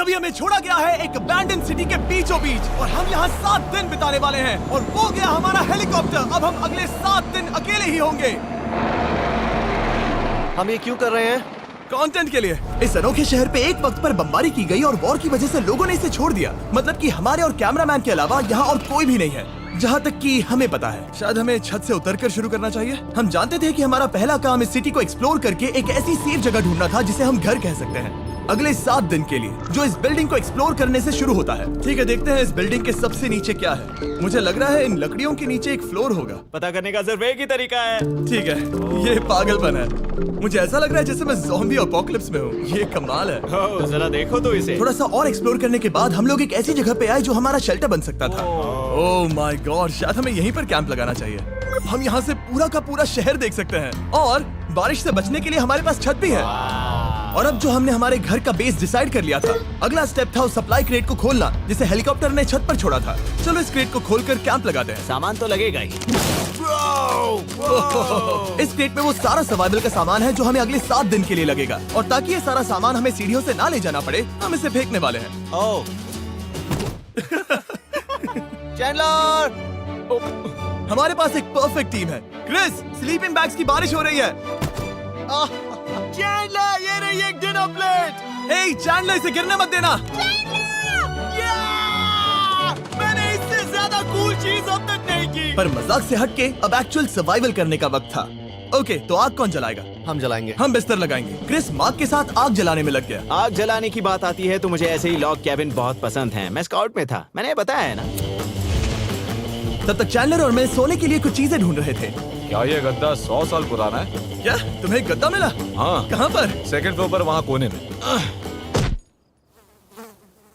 अभी हमें छोड़ा गया है एक अबैंडन सिटी के बीचों बीच और हम यहाँ 7 दिन बिताने वाले हैं और वो गया हमारा हेलीकॉप्टर। अब हम अगले 7 दिन अकेले ही होंगे। हम ये क्यों कर रहे हैं? कंटेंट के लिए। इस अनोखे शहर पे एक वक्त पर बमबारी की गई और वॉर की वजह से लोगों ने इसे छोड़ दिया। मतलब कि हमारे और कैमरामैन के अलावा यहाँ और कोई भी नहीं है, जहाँ तक कि हमें पता है। शायद हमें छत से उतरकर शुरू करना चाहिए। हम जानते थे कि हमारा पहला काम इस सिटी को एक्सप्लोर करके एक ऐसी सेफ जगह ढूंढना था जिसे हम घर कह सकते हैं, अगले 7 दिन के लिए, जो इस बिल्डिंग को एक्सप्लोर करने से शुरू होता है। ठीक है, देखते हैं इस बिल्डिंग के सबसे नीचे क्या है। मुझे लग रहा है इन लकड़ियों के नीचे एक फ्लोर होगा। पता करने का सिर्फ एक ही तरीका है। ठीक है, ये पागलपन है। मुझे ऐसा लग रहा है जैसे मैं ज़ॉम्बी अपोकलिप्स में हूँ। ये कमाल है। ओह, जरा देखो तो इसे। थोड़ा सा और एक्सप्लोर करने के बाद हम लोग एक ऐसी जगह पे आए जो हमारा शेल्टर बन सकता था। ओह माय गॉड, शायद हमें यहीं पर कैंप लगाना चाहिए। हम यहाँ से पूरा का पूरा शहर देख सकते हैं और बारिश से बचने के लिए हमारे पास छत भी है। और अब जो हमने हमारे घर का बेस डिसाइड कर लिया था, अगला स्टेप था उस सप्लाई क्रेट को खोलना जिसे हेलीकॉप्टर ने छत पर छोड़ा था। चलो इस क्रेट को खोलकर कैंप लगाते हैं। सामान तो लगेगा ही। इस क्रेट में वो सारा सर्वाइवल का सामान है जो हमें अगले 7 दिन के लिए लगेगा। और ताकि ये सारा सामान हमें सीढ़ियों से ना ले जाना पड़े, हम इसे फेंकने वाले हैं। ओह, चैंडलर! हमारे पास एक परफेक्ट टीम है। क्रिस, स्लीपिंग बैग्स की बारिश हो रही है। चैंडलर, ये रही एक डिनर प्लेट। हे चैंडलर, इसे गिरने मत देना। मैंने इससे ज्यादा कूल चीज अब तक नहीं की। पर मजाक से हटके अब एक्चुअल सर्वाइवल करने का वक्त था। ओके, तो आग कौन जलाएगा? हम जलाएंगे। हम बिस्तर लगाएंगे। क्रिस मार्क के साथ आग जलाने में लग गया। आग जलाने की बात आती है तो मुझे ऐसे ही लॉग कैबिन बहुत पसंद हैं। मैं स्काउट में था, मैंने बताया है ना। तब तक चैंडलर और मैं सोने के लिए कुछ चीजें ढूंढ रहे थे। क्या ये गद्दा 100 साल पुराना है? क्या तुम्हें गद्दा मिला? हाँ। कहाँ पर? सेकंड फ्लोर पर, वहाँ कोने में।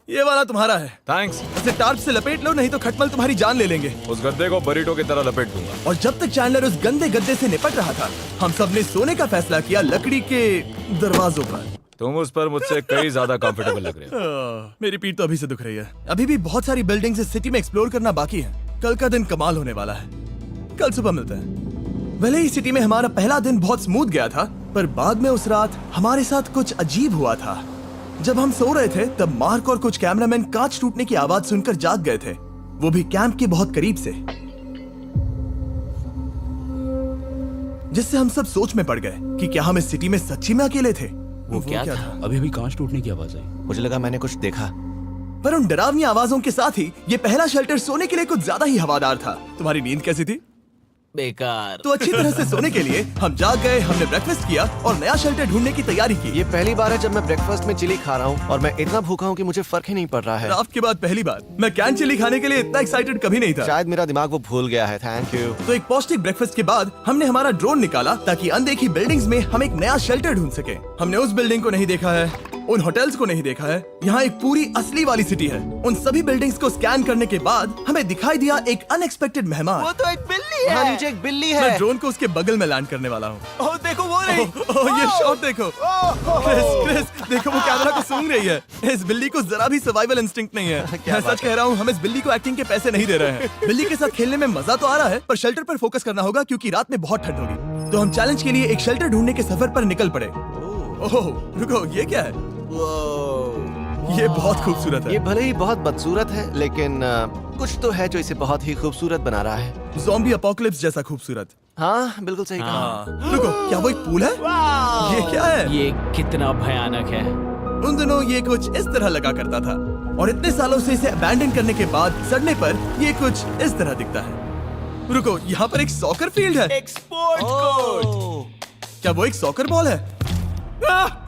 ये वाला तुम्हारा है। थैंक्स। इसे टार्प से लपेट लो, नहीं तो खटमल तुम्हारी जान ले लेंगे। उस गद्दे को बरीटो की तरह लपेट दूंगा। और जब तक चैंडलर उस गंदे गद्दे से निपट रहा था, हम सब ने सोने का फैसला किया लकड़ी के दरवाजों पर। तुम उस पर मुझसे कई ज्यादा कंफर्टेबल लग रहे हो। मेरी पीठ तो अभी से दुख रही है। अभी भी बहुत सारी बिल्डिंग्स इस सिटी में एक्सप्लोर करना बाकी है। कल का दिन कमाल होने वाला है। कल सुबह मिलते हैं। भले ही सिटी में हमारा पहला दिन बहुत स्मूथ गया था, पर बाद में उस रात हमारे साथ कुछ अजीब हुआ था। जब हम सो रहे थे तब मार्क और कुछ कैमरामैन कांच टूटने की आवाज सुनकर जाग गए थे, वो भी कैंप के बहुत करीब से, जिससे हम सब सोच में पड़ गए कि क्या हम इस सिटी में सच्ची में अकेले थे। वो क्या था? अभी कांच टूटने की आवाज आई। मुझे लगा मैंने कुछ देखा। पर उन डरावनी आवाजों के साथ ही ये पहला शेल्टर सोने के लिए कुछ ज्यादा ही हवादार था। तुम्हारी नींद कैसी थी? बेकार। तो अच्छी तरह से सोने के लिए हम जाग गए। हमने ब्रेकफास्ट किया और नया शेल्टर ढूंढने की तैयारी की। ये पहली बार है जब मैं ब्रेकफास्ट में चिली खा रहा हूँ और मैं इतना भूखा हूँ कि मुझे फर्क ही नहीं पड़ रहा है। राफ्ट के बाद पहली बार मैं कैन चिली खाने के लिए इतना एक्साइटेड कभी नहीं था। शायद मेरा दिमाग वो भूल गया है। Thank you. तो एक पौष्टिक ब्रेकफास्ट के बाद हमने हमारा ड्रोन निकाला ताकि अनदेखी बिल्डिंग्स में हम एक नया शेल्टर ढूंढ सके। हमने उस बिल्डिंग को नहीं देखा है, उन होटल्स को नहीं देखा है। यहाँ एक पूरी असली वाली सिटी है। उन सभी बिल्डिंग्स को स्कैन करने के बाद हमें दिखाई दिया एक अनएक्सपेक्टेड मेहमान। वो तो एक बिल्ली वहाँ है। नीचे एक बिल्ली मैं है। ड्रोन को उसके बगल में लैंड करने वाला हूँ। ओह, देखो वो रही। ये शॉट देखो। क्रिस, देखो वो कैमरा को सूंघ रही है। इस बिल्ली को जरा भी सर्वाइवल इंस्टिंक्ट नहीं है। क्या मैं बात सच कह रहा हूँ, हम इस बिल्ली को एक्टिंग के पैसे नहीं दे रहे हैं। बिल्ली के साथ खेलने में मजा तो आ रहा है, पर शेल्टर पर फोकस करना होगा क्योंकि रात में बहुत ठंड होगी। तो हम चैलेंज के लिए एक शेल्टर ढूंढने के सफर पर निकल पड़े। ओह रुको, ये क्या है? ये बहुत खूबसूरत ये है। भले ही बहुत बदसूरत है, लेकिन कुछ तो है जो इसे बहुत ही खूबसूरत बना रहा है। ज़ॉम्बी अपोकलिप्स जैसा खूबसूरत। हाँ, बिल्कुल सही कहा। रुको, क्या वो एक पूल है? ये क्या है? ये कितना भयानक है। उन दिनों ये कुछ इस तरह लगा करता था और इतने सालों से इसे अबैंडन करने के बाद सड़ने पर ये कुछ इस तरह दिखता है। रुको, यहाँ पर एक सॉकर फील्ड है। एक स्पोर्ट्स कोर्ट। क्या वो एक सॉकर बॉल है?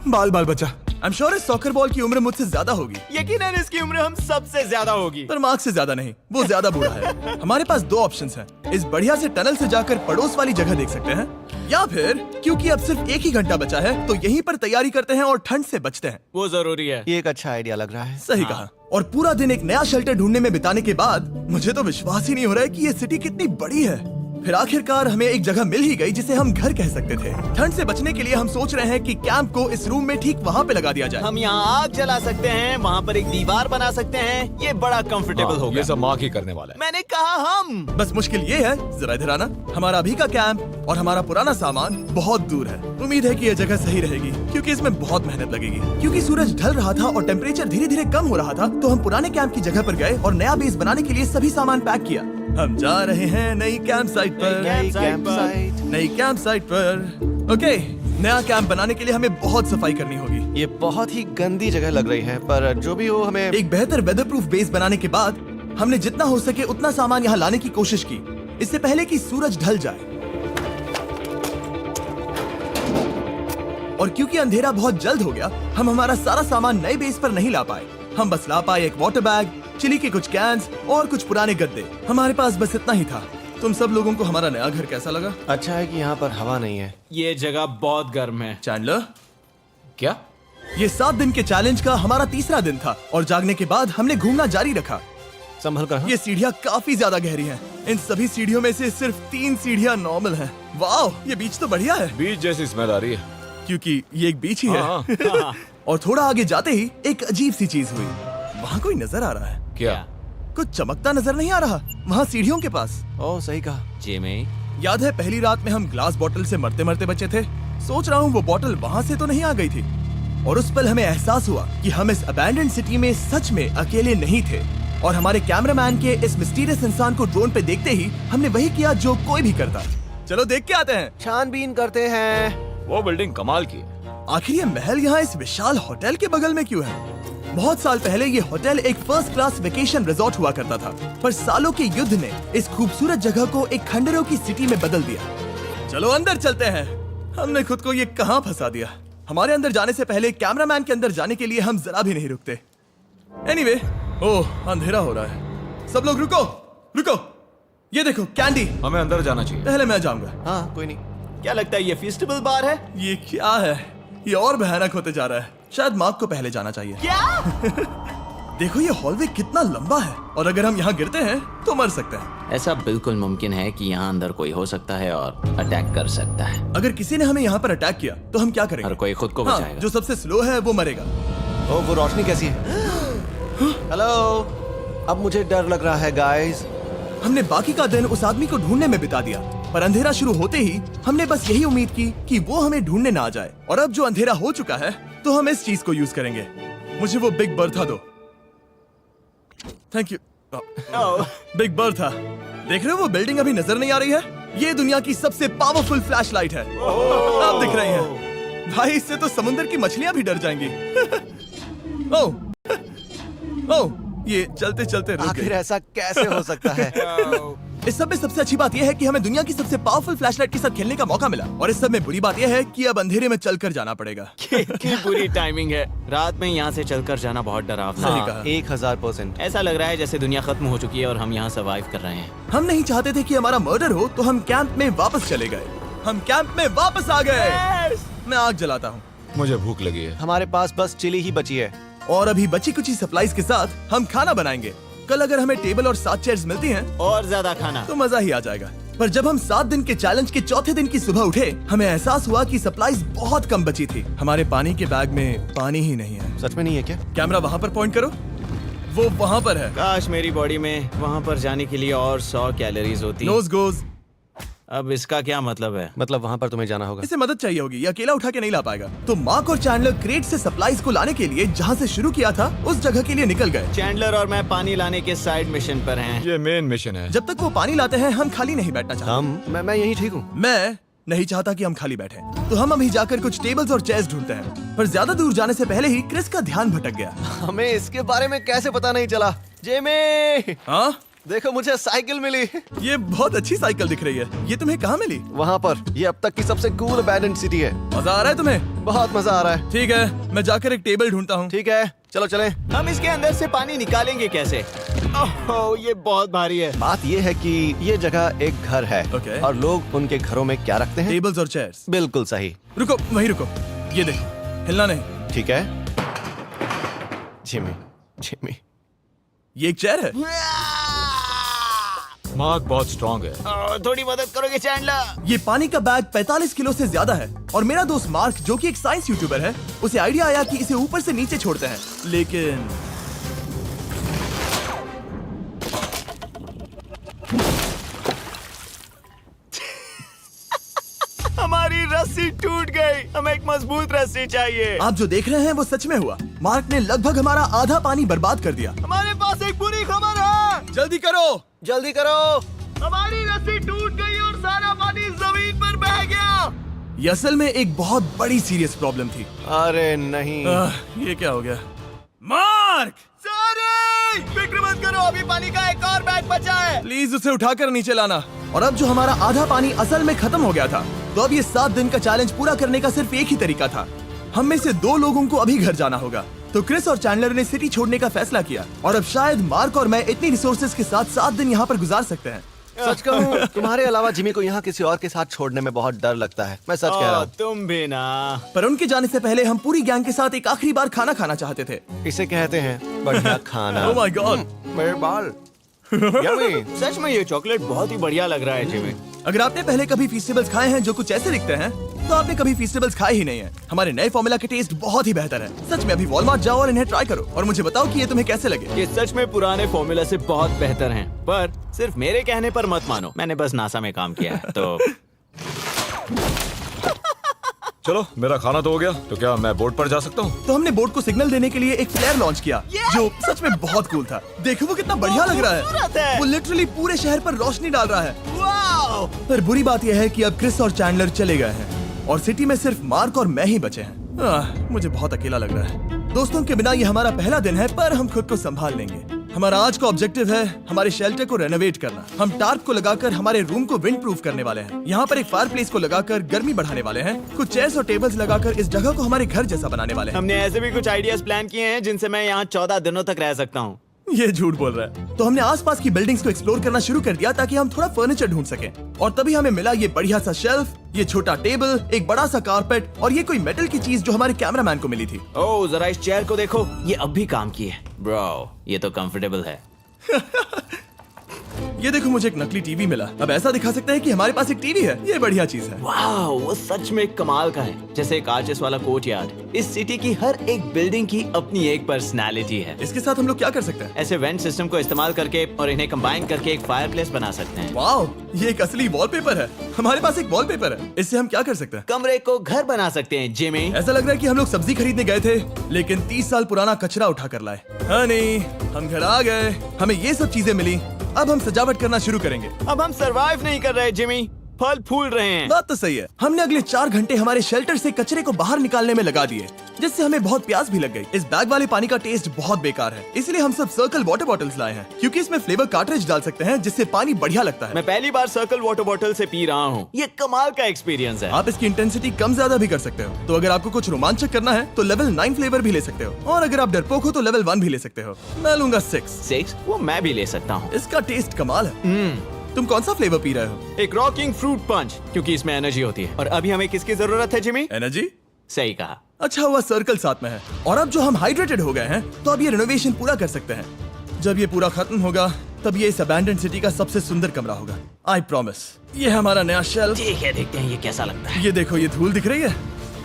बाल बाल बचा। आई एम श्योर इस सॉकर बॉल की उम्र मुझसे ज्यादा होगी। यकीनन इसकी उम्र हम सबसे ज्यादा होगी। पर मार्क से ज्यादा नहीं, वो ज्यादा बूढ़ा है। हमारे पास 2 ऑप्शंस हैं। इस बढ़िया से टनल से जाकर पड़ोस वाली जगह देख सकते हैं, या फिर क्योंकि अब सिर्फ 1 ही घंटा बचा है तो यहीं पर तैयारी करते हैं और ठंड से बचते हैं। वो जरूरी है। ये एक अच्छा आइडिया लग रहा है। सही कहा। और पूरा दिन एक नया शेल्टर ढूंढने में बिताने के बाद मुझे तो विश्वास ही नहीं हो रहा है कि ये सिटी कितनी बड़ी है। फिर आखिरकार हमें एक जगह मिल ही गई जिसे हम घर कह सकते थे। ठंड से बचने के लिए हम सोच रहे हैं कि कैंप को इस रूम में ठीक वहाँ पे लगा दिया जाए। हम यहाँ आग जला सकते हैं, वहाँ पर एक दीवार बना सकते हैं। ये बड़ा कंफर्टेबल हाँ, होगा। ये सब मार्क ही करने वाला है। मैंने कहा हम। बस मुश्किल ये है, जरा इधर आना, हमारा अभी का कैंप और हमारा पुराना सामान बहुत दूर है। उम्मीद है कि यह जगह सही रहेगी क्योंकि इसमें बहुत मेहनत लगेगी। क्योंकि सूरज ढल रहा था और टेम्परेचर धीरे धीरे कम हो रहा था, तो हम पुराने कैंप की जगह पर गए और नया बेस बनाने के लिए सभी सामान पैक किया। हम जा रहे हैं नई कैंप साइट पर। कैंप साइट पर। नई कैंप साइट पर। ओके, नया कैंप बनाने के लिए हमें बहुत सफाई करनी होगी। ये बहुत ही गंदी जगह लग रही है, पर जो भी हो हमें एक बेहतर वेदर प्रूफ बेस बनाने के बाद हमने जितना हो सके उतना सामान यहाँ लाने की कोशिश की, इससे पहले कि सूरज ढल जाए। और क्योंकि अंधेरा बहुत जल्द हो गया, हम हमारा सारा सामान नए बेस पर नहीं ला पाए। हम बस ला पाए एक वाटर बैग, चिली के कुछ कैंस और कुछ पुराने गद्दे। हमारे पास बस इतना ही था। तुम सब लोगों को हमारा नया घर कैसा लगा? अच्छा है कि यहाँ पर हवा नहीं है। ये जगह बहुत गर्म है। चैंडलर, क्या? ये 7 दिन के चैलेंज का हमारा तीसरा दिन था और जागने के बाद हमने घूमना जारी रखा। संभल कर। हाँ? ये सीढ़ियाँ काफी ज्यादा गहरी हैं। इन सभी सीढ़ियों में से सिर्फ 3 सीढ़ियाँ नॉर्मल हैं। वाओ, ये बीच तो बढ़िया है बीच जैसी स्मेल आ रही है। क्योंकि ये एक बीच ही है। हाँ। और थोड़ा आगे जाते ही एक अजीब सी चीज हुई। वहाँ कोई नजर आ रहा है। क्या? कुछ चमकता नजर नहीं आ रहा वहाँ सीढ़ियों के पास। ओह, सही कहा। जिमी, याद है पहली रात में हम ग्लास बॉटल से मरते मरते बचे थे? सोच रहा हूँ वो बॉटल वहाँ से तो नहीं आ गई थी। और उस पल हमें एहसास हुआ कि हम इस अबैंडन्ड सिटी में सच में अकेले नहीं थे। और हमारे कैमरामैन के इस मिस्टीरियस इंसान को ड्रोन पे देखते ही हमने वही किया जो कोई भी करता। चलो देख के आते हैं। छानबीन करते हैं। वो बिल्डिंग कमाल की है। आखिर ये महल यहाँ इस विशाल होटल के बगल में क्यों है? बहुत साल पहले ये होटल एक फर्स्ट क्लास वेकेशन रिजॉर्ट हुआ करता था, पर सालों के युद्ध ने इस खूबसूरत जगह को एक खंडरों की सिटी में बदल दिया। चलो अंदर चलते हैं। हमने खुद को ये कहाँ फंसा दिया। हमारे अंदर जाने से पहले कैमरामैन के अंदर जाने के लिए हम जरा भी नहीं रुकते। एनीवे, ओह अंधेरा हो रहा है। सब लोग रुको, रुको। ये देखो कैंडी। हमें अंदर जाना चाहिए। पहले मैं जाऊंगा। हाँ, कोई नहीं। क्या लगता है ये फेस्टिवल बार है? ये क्या है? ये और भयानक होते जा रहा है। शायद मार्क को पहले जाना चाहिए। क्या? देखो ये हॉलवे कितना लंबा है और अगर हम यहाँ गिरते हैं तो मर सकते हैं। ऐसा बिल्कुल मुमकिन है कि यहाँ अंदर कोई हो सकता है और अटैक कर सकता है। अगर किसी ने हमें यहाँ पर अटैक किया तो हम क्या करेंगे? हर कोई खुद को हाँ, बचाएगा। जो सबसे स्लो है वो मरेगा। ओह, वो रोशनी कैसी है? हेलो, अब मुझे डर लग रहा है गाइस। हमने बाकी का दिन उस आदमी को ढूंढने में बिता दिया, पर अंधेरा शुरू होते ही हमने बस यही उम्मीद की कि वो हमें ढूंढने ना आ जाए। और अब जो अंधेरा हो चुका है तो हम इस चीज को यूज करेंगे। मुझे वो बिग बर्था दो। Thank you. Big Bertha. देख रहे हो वो बिल्डिंग अभी नजर नहीं आ रही है? ये दुनिया की सबसे पावरफुल फ्लैशलाइट है। आप दिख रही हैं। भाई इससे तो समुद्र की मछलियां भी डर जाएंगी। ओह, ओह, ये चलते चलते रुक आखिर गई। ऐसा कैसे हो सकता है? इस सब में सबसे अच्छी बात यह है कि हमें दुनिया की सबसे पावरफुल फ्लैशलाइट के साथ खेलने का मौका मिला। और इस सब में बुरी बात यह है कि अब अंधेरे में चलकर जाना पड़ेगा। कितनी बुरी टाइमिंग है। रात में यहाँ से चलकर जाना बहुत डरावना सही है। कहा। 1000%। ऐसा लग रहा है जैसे दुनिया खत्म हो चुकी है और हम यहाँ सर्वाइव कर रहे हैं। हम नहीं चाहते थे कि हमारा मर्डर हो, तो हम कैंप में वापस चले गए। हम कैंप में वापस आ गए। मैं आग जलाता हूँ मुझे भूख लगी है। हमारे पास बस चिली ही बची है। और अभी बची कुछ सप्लाईज के साथ हम खाना बनाएंगे। कल अगर हमें टेबल और 7 चेयर्स मिलती हैं और ज्यादा खाना। तो मजा ही आ जाएगा। पर जब हम 7 दिन के चैलेंज के चौथे दिन की सुबह उठे, हमें एहसास हुआ कि सप्लाईज बहुत कम बची थी। हमारे पानी के बैग में पानी ही नहीं है। सच में नहीं है क्या? कैमरा वहाँ पर पॉइंट करो। वो वहाँ पर है। काश मेरी बॉडी में वहाँ पर जाने के लिए और 100 कैलोरीज होती। Nose goes. अब इसका क्या मतलब है? मतलब वहाँ पर तुम्हें जाना होगा। इसे मदद चाहिए होगी, ये अकेला उठा के नहीं ला पाएगा। तो मार्क और चैंडलर क्रेट से सप्लाईज को लाने के लिए जहाँ से शुरू किया था उस जगह के लिए निकल गए। चैंडलर और मैं पानी लाने के साइड मिशन पर हैं। ये मेन मिशन है। जब तक वो पानी लाते हैं हम खाली नहीं बैठना चाहते। मैं यही ठीक हूँ। मैं नहीं चाहता कि हम खाली बैठे, तो हम अभी जाकर कुछ टेबल्स और चेयर्स ढूंढते हैं। पर ज्यादा दूर जाने से पहले ही क्रिस का ध्यान भटक गया। हमें इसके बारे में कैसे पता नहीं चला? जेमी, हाँ, देखो मुझे साइकिल मिली। ये बहुत अच्छी साइकिल दिख रही है। ये तुम्हें कहाँ मिली? वहाँ पर। ये अब तक की सबसे कूल अबैंडन्ड सिटी है। मजा आ रहा है तुम्हें? बहुत मजा आ रहा है। ठीक है, मैं जाकर एक टेबल ढूंढता हूँ। ठीक है, चलो चलें। हम इसके अंदर से पानी निकालेंगे कैसे? ओह, ये बहुत भारी है। बात ये है कि ये जगह एक घर है। Okay. और लोग उनके घरों में क्या रखते हैं? टेबल्स और चेयर्स। बिल्कुल सही। रुको, वहीं रुको। ये देखो, हिलना नहीं। ठीक है। Jimmy, Jimmy. ये एक चेयर है। मार्क बहुत स्ट्रांग है। थोड़ी मदद करोगे चैंडलर? ये पानी का बैग 45 किलो से ज्यादा है और मेरा दोस्त मार्क जो कि एक साइंस यूट्यूबर है, उसे आइडिया आया कि इसे ऊपर से नीचे छोड़ते हैं, लेकिन हमारी रस्सी टूट गई। हमें एक मजबूत रस्सी चाहिए। आप जो देख रहे हैं वो सच में हुआ। मार्क ने लगभग हमारा आधा पानी बर्बाद कर दिया। हमारे पास एक बुरी खबर है। जल्दी करो। जल्दी करो। हमारी रस्सी टूट गई और सारा पानी जमीन पर बह गया। ये असल में एक बहुत बड़ी सीरियस प्रॉब्लम थी। अरे नहीं। ये क्या हो गया? मार्क, सॉरी, फिक्र मत करो, अभी पानी का एक और बैग बचा है। प्लीज उसे उठाकर नीचे लाना। और अब जो हमारा आधा पानी असल में खत्म हो गया था, तो अब ये 7 दिन का चैलेंज पूरा करने का सिर्फ एक ही तरीका था। हम में से 2 लोगों को अभी घर जाना होगा। तो क्रिस और चैंडलर ने सिटी छोड़ने का फैसला किया और अब शायद मार्क और मैं इतनी रिसोर्सेज के साथ 7 दिन यहाँ पर गुजार सकते हैं। सच कहूँ, तुम्हारे अलावा जिमी को यहाँ किसी और के साथ छोड़ने में बहुत डर लगता है। मैं सच कह रहा हूँ। तुम भी ना। पर उनके जाने से पहले हम पूरी गैंग के साथ एक आखिरी बार खाना खाना चाहते थे। इसे कहते हैं बढ़िया खाना। ओह माय गॉड, मेरे बाल। यम्मी। सच में ये चॉकलेट बहुत ही बढ़िया लग रहा है जिमी। अगर आपने पहले कभी फीस्टेबल्स खाए हैं जो कुछ ऐसे दिखते हैं, तो आपने कभी फीस्टेबल्स खाए ही नहीं है। हमारे नए फॉर्मूला के टेस्ट बहुत ही बेहतर है। सच में अभी वॉलमार्ट जाओ और इन्हें ट्राई करो और मुझे बताओ कि ये तुम्हें कैसे लगे। ये सच में पुराने फॉर्मूला से बहुत बेहतर हैं, पर सिर्फ मेरे कहने पर मत मानो। मैंने बस नासा में काम किया है तो। चलो, मेरा खाना तो हो गया, तो क्या मैं बोट पर जा सकता हूँ? तो हमने बोट को सिग्नल देने के लिए एक फ्लेयर लॉन्च किया, जो सच में बहुत कूल था। देखो वो कितना बढ़िया लग रहा खूबसूरत है। है। वो लिटरली पूरे शहर पर रोशनी डाल रहा है। वाओ! पर बुरी बात यह है कि अब क्रिस और चैंडलर चले गए हैं और सिटी में सिर्फ मार्क और मैं ही बचे हैं। मुझे बहुत अकेला लग रहा है। दोस्तों के बिना ये हमारा पहला दिन है, पर हम खुद को संभाल लेंगे। हमारा आज का ऑब्जेक्टिव है हमारे शेल्टर को रेनोवेट करना। हम टार्प को लगाकर हमारे रूम को विंड प्रूफ करने वाले हैं। यहाँ पर एक फायर प्लेस को लगाकर गर्मी बढ़ाने वाले हैं। कुछ चेयर्स और टेबल्स लगाकर इस जगह को हमारे घर जैसा बनाने वाले हैं। हमने ऐसे भी कुछ आइडियाज प्लान किए हैं जिनसे मैं यहाँ 14 दिनों तक रह सकता हूँ। ये झूठ बोल रहा है। तो हमने आसपास की बिल्डिंग्स को एक्सप्लोर करना शुरू कर दिया ताकि हम थोड़ा फर्नीचर ढूंढ सकें। और तभी हमें मिला ये बढ़िया सा शेल्फ, ये छोटा टेबल, एक बड़ा सा कारपेट और ये कोई मेटल की चीज जो हमारे कैमरामैन को मिली थी। ओह, जरा इस चेयर को देखो, ये अब भी काम की है। ब्रो, ये तो कंफर्टेबल है। ये देखो, मुझे एक नकली टीवी मिला। अब ऐसा दिखा सकते हैं कि हमारे पास एक टीवी है। ये बढ़िया चीज है। वाओ, वो सच में कमाल का है। जैसे एक आर्चेस वाला कोर्टयार्ड। इस सिटी की हर एक बिल्डिंग की अपनी एक पर्सनालिटी है। इसके साथ हम लोग क्या कर सकते हैं? ऐसे वेंट सिस्टम को इस्तेमाल करके और इन्हें कंबाइन करके एक फायरप्लेस बना सकते हैं। वाओ, ये एक असली वॉलपेपर है। हमारे पास एक वॉलपेपर है। इससे हम क्या कर सकते हैं? कमरे को घर बना सकते हैं जिमी। ऐसा लग रहा है कि हम लोग सब्जी खरीदने गए थे, लेकिन 30 साल पुराना कचरा उठा कर लाए। हनी, हम घर आ गए। हमें ये सब चीजें मिली। अब हम सजावट करना शुरू करेंगे। अब हम सरवाइव नहीं कर रहे जिमी, फल फूल रहे हैं। बात तो सही है। हमने अगले 4 घंटे हमारे शेल्टर से कचरे को बाहर निकालने में लगा दिए, जिससे हमें बहुत प्यास भी लग गई। इस बैग वाले पानी का टेस्ट बहुत बेकार है, इसलिए हम सब सर्कल वाटर बॉटल्स लाए हैं, क्योंकि इसमें फ्लेवर कार्ट्रिज डाल सकते हैं जिससे पानी बढ़िया लगता है। मैं पहली बार सर्कल वाटर बॉटल से पी रहा हूँ। ये कमाल का एक्सपीरियंस है। आप इसकी इंटेंसिटी कम ज्यादा भी कर सकते हो। तो अगर आपको कुछ रोमांचक करना है तो लेवल 9 फ्लेवर भी ले सकते हो, और अगर आप डरपोक हो तो लेवल 1 भी ले सकते हो। मैं लूंगा 6। वो मैं भी ले सकता हूँ। इसका टेस्ट कमाल है। तुम कौन सा फ्लेवर पी रहे हो? एक रॉकिंग फ्रूट पंच, क्योंकि इसमें एनर्जी होती है। और अभी हमें किसकी जरूरत है जिमी? एनर्जी? सही कहा। अच्छा हुआ सर्कल साथ में है। और अब जो हम हाइड्रेटेड हो गए हैं, तो अब ये रिनोवेशन पूरा कर सकते हैं। जब ये पूरा खत्म होगा, तब ये इस अबैंडन्ड सिटी का सबसे सुंदर कमरा होगा। I promise. ये है हमारा नया शेल्फ। ठीक है, देखते हैं ये कैसा लगता है। ये देखो, ये धूल दिख रही है।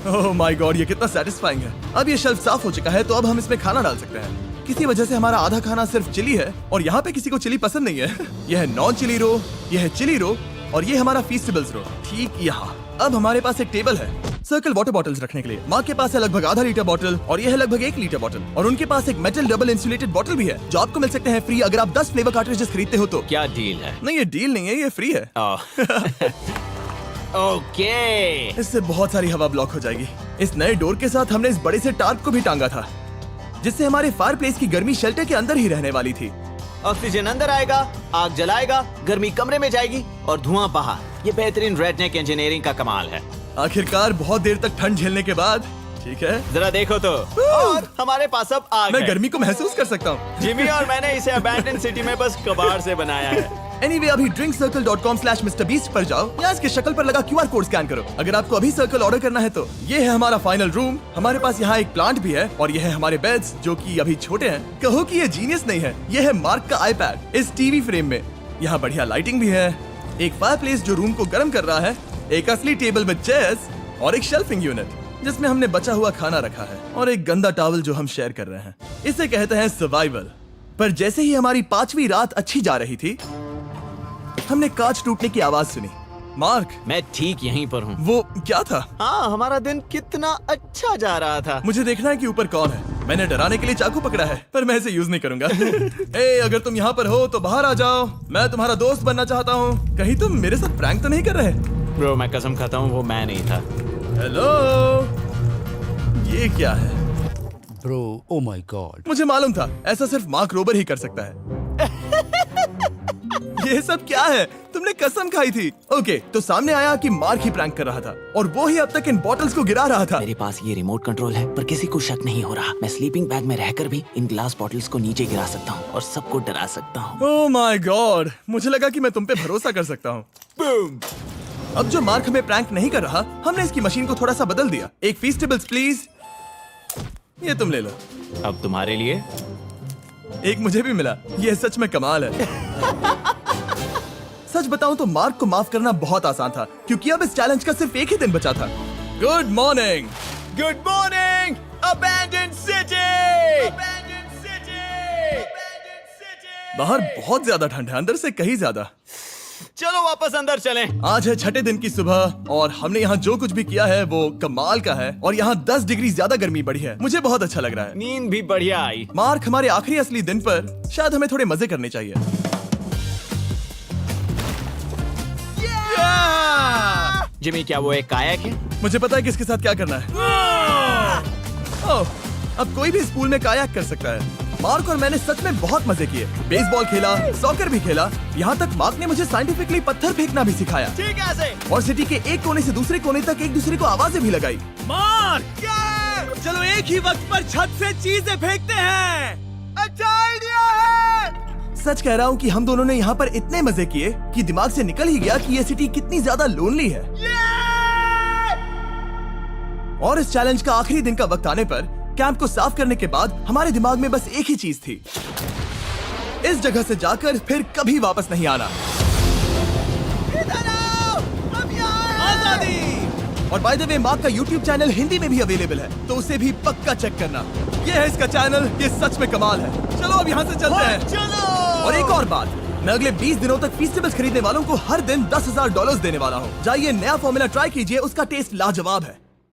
ओह माय गॉड, ये कितना सेटिस्फाइंग है। अब ये शेल्फ साफ हो चुका है, तो अब हम इसमें खाना डाल सकते हैं। किसी वजह से हमारा आधा खाना सिर्फ चिली है, और यहाँ पे किसी को चिली पसंद नहीं है। यह है नॉन चिली रो, यह है चिली रो, और ये हमारा फीस्टेबल्स रो, ठीक यहाँ। अब हमारे पास एक टेबल है सर्कल वाटर बॉटल्स रखने के लिए। माँ के पास है लगभग आधा लीटर बॉटल, और यह है लगभग 1 लीटर बॉटल। और उनके पास एक मेटल डबल इंसुलेटेड बॉटल भी है, जो आपको मिल सकते हैं फ्री अगर आप 10 फ्लेवर कार्ट्रिजेस खरीदते हो तो। क्या डील है? नहीं, ये डील नहीं है, ये फ्री है। ओके। इससे बहुत सारी हवा ब्लॉक हो जाएगी। इस नए डोर के साथ हमने इस बड़े से टार्प को भी टांगा था, जिससे हमारे फायर प्लेस की गर्मी शेल्टर के अंदर ही रहने वाली थी। ऑक्सीजन अंदर आएगा, आग जलाएगा, गर्मी कमरे में जाएगी और धुआं बाहर। ये बेहतरीन रेडनेक इंजीनियरिंग का कमाल है। आखिरकार बहुत देर तक ठंड झेलने के बाद, ठीक है, जरा देखो तो। और हमारे पास अब आग मैं है। गर्मी को महसूस कर सकता हूँ। जिमी और मैंने इसे अबैंडन सिटी में बस कबाड़ से बनाया है। Anyway, अभी drinkcircle.com/MrBeast पर जाओ या इसके शक्ल पर लगा QR कोड स्कैन करो। अगर आपको अभी सर्कल ऑर्डर करना है तो ये है हमारा फाइनल रूम। हमारे पास यहाँ एक प्लांट भी है, और ये है हमारे बेड्स जो कि अभी छोटे हैं। कहो कि ये जीनियस नहीं है, ये है मार्क का आईपैड इस टीवी फ्रेम में। यहाँ बढ़िया लाइटिंग भी है, एक फायरप्लेस जो रूम को गर्म कर रहा है, एक असली टेबल विद चेयर्स और एक शेल्फिंग यूनिट जिसमें हमने बचा हुआ खाना रखा है और एक गंदा टॉवल जो हम शेयर कर रहे हैं। इसे कहते हैं सर्वाइवल। पर जैसे ही हमारी 5वीं रात अच्छी जा रही थी, हमने कांच टूटने की आवाज सुनी। मार्क, मैं ठीक यहीं पर हूँ। वो क्या था? हाँ, हमारा दिन कितना अच्छा जा रहा था। मुझे देखना है कि ऊपर कौन है। मैंने डराने के लिए चाकू पकड़ा है, पर मैं इसे यूज नहीं करूंगा। ए, अगर तुम यहाँ पर हो तो बाहर आ जाओ, मैं तुम्हारा दोस्त बनना चाहता हूँ। कहीं तुम मेरे साथ प्रैंक तो नहीं कर रहे? ब्रो, मैं कसम खाता हूँ वो मैं नहीं था। हेलो, ये क्या है? Bro, oh my God. मुझे मालूम था ऐसा सिर्फ मार्क रोबर ही कर सकता है। ये सब क्या है? तुमने कसम खाई थी। ओके, तो सामने आया कि मार्क ही प्रैंक कर रहा था और वो ही अब तक इन बॉटल्स को गिरा रहा था। मेरे पास ये रिमोट कंट्रोल है, पर किसी को शक नहीं हो रहा। मैं स्लीपिंग बैग में रहकर भी इन ग्लास बॉटल्स को नीचे गिरा सकता हूँ और सबको डरा सकता हूँ। ओह माय गॉड, मुझे लगा कि मैं तुम पे भरोसा कर सकता हूँ। बूम! अब जो मार्क हमें प्रैंक नहीं कर रहा, हमने इसकी मशीन को थोड़ा सा बदल दिया। एक फीस्टेबल्स प्लीज। ये तुम ले लो। अब तुम्हारे लिए एक मुझे भी मिला। ये सच में कमाल है। सच बताऊं तो मार्क को माफ करना बहुत आसान था, क्योंकि अब इस चैलेंज का सिर्फ एक ही दिन बचा था। Good morning, good morning, abandoned city. बाहर बहुत ज्यादा ठंड है, अंदर से कहीं ज्यादा। चलो वापस अंदर चलें। आज है 6ठे दिन की सुबह और हमने यहाँ जो कुछ भी किया है वो कमाल का है और यहाँ 10 डिग्री ज्यादा गर्मी बढ़ी है। मुझे बहुत अच्छा लग रहा है। नींद भी बढ़िया आई। मार्क, हमारे आखिरी असली दिन पर शायद हमें थोड़े मजे करने चाहिए। जिमी, क्या वो एक कायाक है? मुझे पता है किसके साथ क्या करना है। ओह, अब कोई भी इस पूल में कायाक कर सकता है। मार्क और मैंने सच में बहुत मजे किए। बेसबॉल खेला, सॉकर भी खेला, यहाँ तक मार्क ने मुझे साइंटिफिकली पत्थर फेंकना भी सिखाया। ठीक है। और सिटी के एक कोने से दूसरे कोने तक एक दूसरे को आवाजें भी लगाई। मार्क, चलो एक ही वक्त पर छत से चीजें फेंकते हैं। अच्छा आइडिया है। सच कह रहा हूँ कि हम दोनों ने यहाँ पर इतने मजे किए कि दिमाग से निकल ही गया कि ये सिटी कितनी ज्यादा लोनली है। और इस चैलेंज का आखिरी दिन का वक्त आने पर कैंप को साफ करने के बाद हमारे दिमाग में बस एक ही चीज थी, इस जगह से जाकर फिर कभी वापस नहीं आना। आजादी! और बाय द वे, मार्क का YouTube चैनल हिंदी में भी अवेलेबल है, तो उसे भी पक्का चेक करना। ये है इसका चैनल, ये सच में कमाल है। चलो अब यहाँ से चलते हैं। चलो। और एक और बात, मैं अगले 20 दिनों तक फीस्टेबल्स खरीदने वालों को हर दिन $10,000 देने वाला हूँ। जाइए, नया फॉर्मूला ट्राई कीजिए, उसका टेस्ट लाजवाब है।